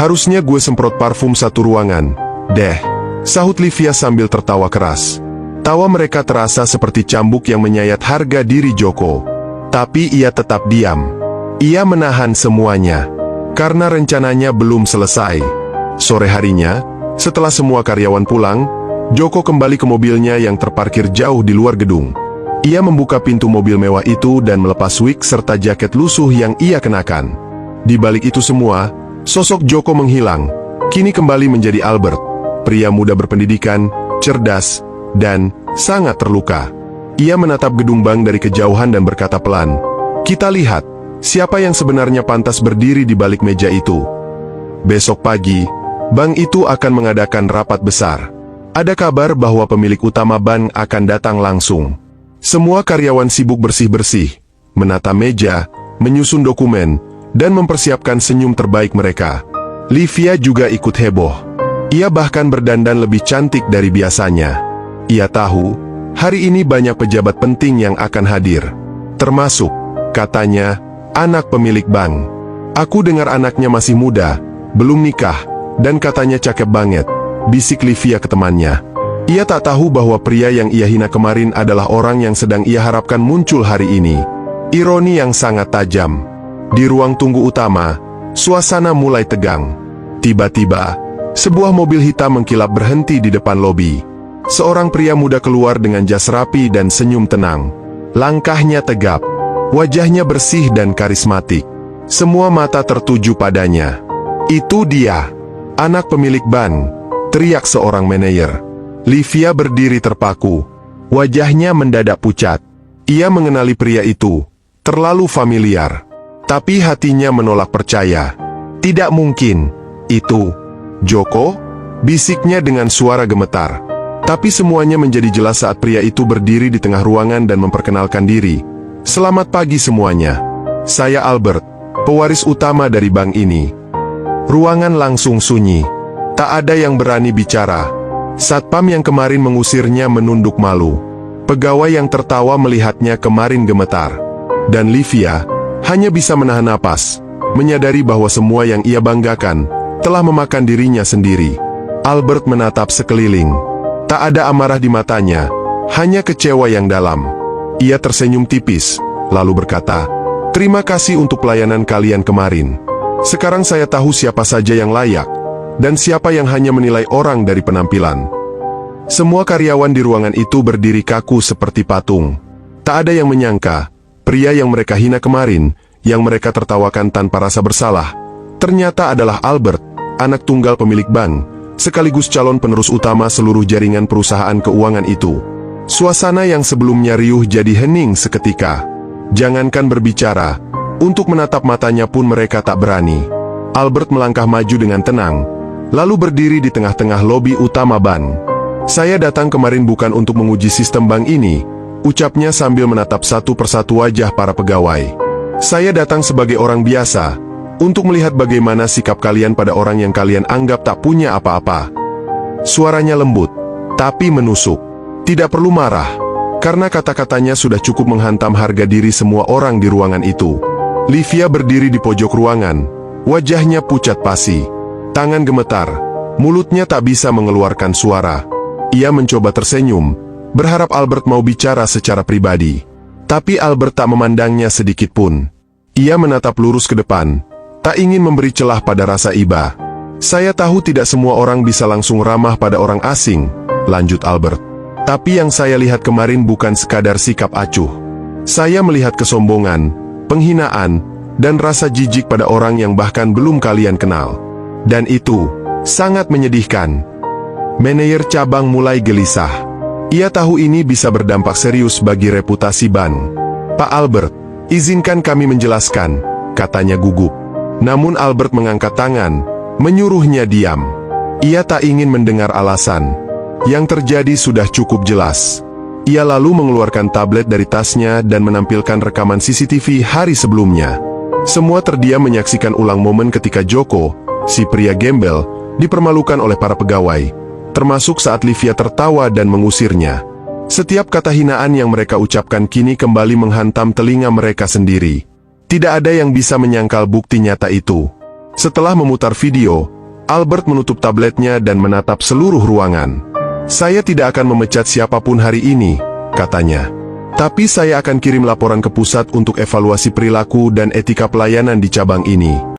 Harusnya gue semprot parfum satu ruangan. Deh, sahut Livia sambil tertawa keras. Tawa mereka terasa seperti cambuk yang menyayat harga diri Joko. Tapi ia tetap diam. Ia menahan semuanya. Karena rencananya belum selesai. Sore harinya, setelah semua karyawan pulang, Joko kembali ke mobilnya yang terparkir jauh di luar gedung. Ia membuka pintu mobil mewah itu dan melepas wig serta jaket lusuh yang ia kenakan. Di balik itu semua, sosok Joko menghilang. Kini kembali menjadi Albert, pria muda berpendidikan, cerdas, dan sangat terluka. Ia menatap gedung bank dari kejauhan dan berkata pelan, "Kita lihat, siapa yang sebenarnya pantas berdiri di balik meja itu." Besok pagi, bank itu akan mengadakan rapat besar. Ada kabar bahwa pemilik utama bank akan datang langsung. Semua karyawan sibuk bersih-bersih, menata meja, menyusun dokumen, dan mempersiapkan senyum terbaik mereka. Livia juga ikut heboh. Ia bahkan berdandan lebih cantik dari biasanya. Ia tahu, hari ini banyak pejabat penting yang akan hadir. Termasuk, katanya, anak pemilik bank. "Aku dengar anaknya masih muda, belum nikah, dan katanya cakep banget," bisik Livia ke temannya. Ia tak tahu bahwa pria yang ia hina kemarin adalah orang yang sedang ia harapkan muncul hari ini. Ironi yang sangat tajam. Di ruang tunggu utama, suasana mulai tegang. Tiba-tiba, sebuah mobil hitam mengkilap berhenti di depan lobi. Seorang pria muda keluar dengan jas rapi dan senyum tenang. Langkahnya tegap, wajahnya bersih dan karismatik. Semua mata tertuju padanya. "Itu dia, anak pemilik bank," teriak seorang manajer. Livia berdiri terpaku. Wajahnya mendadak pucat. Ia mengenali pria itu. Terlalu familiar. Tapi hatinya menolak percaya. "Tidak mungkin. Itu Joko?" bisiknya dengan suara gemetar. Tapi semuanya menjadi jelas saat pria itu berdiri di tengah ruangan dan memperkenalkan diri. "Selamat pagi semuanya. Saya Albert, pewaris utama dari bank ini." Ruangan langsung sunyi. Tak ada yang berani bicara. Satpam yang kemarin mengusirnya menunduk malu. Pegawai yang tertawa melihatnya kemarin gemetar. Dan Livia hanya bisa menahan napas, menyadari bahwa semua yang ia banggakan telah memakan dirinya sendiri. Albert menatap sekeliling. Tak ada amarah di matanya, hanya kecewa yang dalam. Ia tersenyum tipis, lalu berkata, "Terima kasih untuk pelayanan kalian kemarin. Sekarang saya tahu siapa saja yang layak, dan siapa yang hanya menilai orang dari penampilan." Semua karyawan di ruangan itu berdiri kaku seperti patung. Tak ada yang menyangka, pria yang mereka hina kemarin, yang mereka tertawakan tanpa rasa bersalah, ternyata adalah Albert, anak tunggal pemilik bank, sekaligus calon penerus utama seluruh jaringan perusahaan keuangan itu. Suasana yang sebelumnya riuh jadi hening seketika. Jangankan berbicara, untuk menatap matanya pun mereka tak berani. Albert melangkah maju dengan tenang, lalu berdiri di tengah-tengah lobi utama bank. "Saya datang kemarin bukan untuk menguji sistem bank ini," ucapnya sambil menatap satu persatu wajah para pegawai. "Saya datang sebagai orang biasa, untuk melihat bagaimana sikap kalian pada orang yang kalian anggap tak punya apa-apa." Suaranya lembut, tapi menusuk. Tidak perlu marah, karena kata-katanya sudah cukup menghantam harga diri semua orang di ruangan itu. Livia berdiri di pojok ruangan, wajahnya pucat pasi. Tangan gemetar, mulutnya tak bisa mengeluarkan suara. Ia mencoba tersenyum, berharap Albert mau bicara secara pribadi. Tapi Albert tak memandangnya sedikit pun. Ia menatap lurus ke depan, tak ingin memberi celah pada rasa iba. "Saya tahu tidak semua orang bisa langsung ramah pada orang asing," lanjut Albert. "Tapi yang saya lihat kemarin bukan sekadar sikap acuh. Saya melihat kesombongan, penghinaan, dan rasa jijik pada orang yang bahkan belum kalian kenal. Dan itu sangat menyedihkan." Manajer cabang mulai gelisah. Ia tahu ini bisa berdampak serius bagi reputasi bank. "Pak Albert, izinkan kami menjelaskan," katanya gugup. Namun Albert mengangkat tangan, menyuruhnya diam. Ia tak ingin mendengar alasan. Yang terjadi sudah cukup jelas. Ia lalu mengeluarkan tablet dari tasnya dan menampilkan rekaman CCTV hari sebelumnya. Semua terdiam menyaksikan ulang momen ketika Joko, si pria gembel, dipermalukan oleh para pegawai. Termasuk saat Livia tertawa dan mengusirnya. Setiap kata hinaan yang mereka ucapkan kini kembali menghantam telinga mereka sendiri. Tidak ada yang bisa menyangkal bukti nyata itu. Setelah memutar video, Albert menutup tabletnya dan menatap seluruh ruangan. "Saya tidak akan memecat siapapun hari ini," katanya. "Tapi saya akan kirim laporan ke pusat untuk evaluasi perilaku dan etika pelayanan di cabang ini."